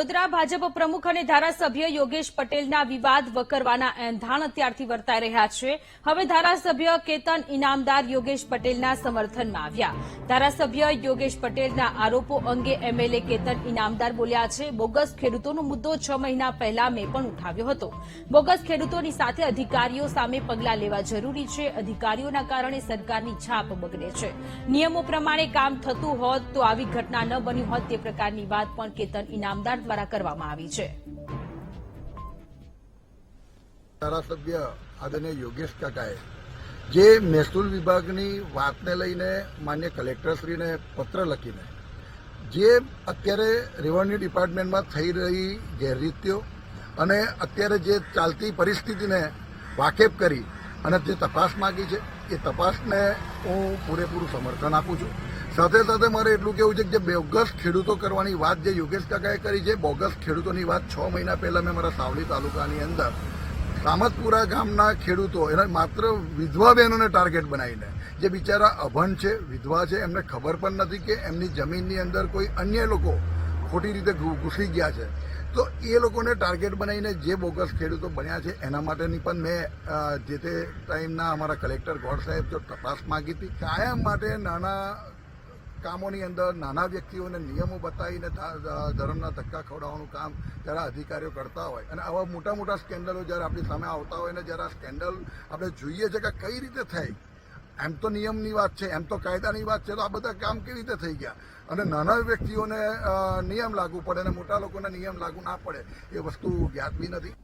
વડોદરા ભાજપ પ્રમુખ અને ધારાસભ્ય યોગેશ પટેલના વિવાદ વકરવાના એંધાણ અત્યારથી વર્તાઈ રહ્યા છે. હવે ધારાસભ્ય કેતન ઇનામદાર યોગેશ પટેલના સમર્થનમાં આવ્યા. ધારાસભ્ય યોગેશ પટેલના આરોપો અંગે એમએલએ કેતન ઇનામદાર બોલ્યા છે. બોગસ ખેડૂતોનો મુદ્દો 6 મહિના પહેલા મેં પણ ઉઠાવ્યો હતો. બોગસ ખેડૂતોની સાથે અધિકારીઓ સામે પગલાં લેવા જરૂરી છે. અધિકારીઓના કારણે સરકારની છાપ બગડે છે. નિયમો પ્રમાણે કામ થતું હોત તો આવી ઘટના ન બની હોત તે પ્રકારની વાત પણ કેતન ઇનામદાર દ્વારા કરવામાં આવી છે. ધારાસભ્ય આદરણીય યોગેશ કાકાએ જે મહેસૂલ વિભાગની વાતને લઈને માન્ય કલેક્ટરશ્રીને પત્ર લખીને જે અત્યારે રેવન્યુ ડિપાર્ટમેન્ટમાં થઈ રહી ગેરરીતિઓ અને અત્યારે જે ચાલતી પરિસ્થિતિને વાકેફ કરી અને જે તપાસ માંગી છે એ તપાસને હું પૂરેપૂરું સમર્થન આપું છું. સાથે સાથે મારે એટલું કહેવું છે કે જે બોગસ ખેડૂતો કરવાની વાત જે યોગેશ કાકાએ કરી છે, બોગસ ખેડૂતોની વાત 6 મહિના પહેલા મેં મારા સાવલી તાલુકાની અંદર સામતપુરા ગામના ખેડૂતો એને માત્ર વિધવા બહેનોને ટાર્ગેટ બનાવીને જે બિચારા અભણ છે, વિધવા છે, એમને ખબર પણ નથી કે એમની જમીનની અંદર કોઈ અન્ય લોકો ખોટી રીતે ઘૂસી ગયા છે, તો એ લોકોને ટાર્ગેટ બનાવીને જે બોગસ ખેડૂતો બન્યા છે એના માટેની પણ મેં જે તે ટાઈમના અમારા કલેક્ટર ગોડ સાહેબ જો તપાસ માંગી હતી. કાયમ માટે નાના કામોની અંદર નાના વ્યક્તિઓને નિયમો બતાવીને ધર્મના ધક્કા ખવડાવવાનું કામ જ્યારે અધિકારીઓ કરતા હોય અને આવા મોટા મોટા સ્કેન્ડલો જ્યારે આપણી સામે આવતા હોય ને જ્યારે આ સ્કેન્ડલ આપણે જોઈએ છે કે કઈ રીતે થાય, એમ તો નિયમની વાત છે, એમ તો કાયદાની વાત છે, તો આ બધા કામ કેવી રીતે થઈ ગયા અને નાના વ્યક્તિઓને નિયમ લાગુ પડે અને મોટા લોકોને નિયમ લાગુ ના પડે એ વસ્તુ વ્યાજબી નથી.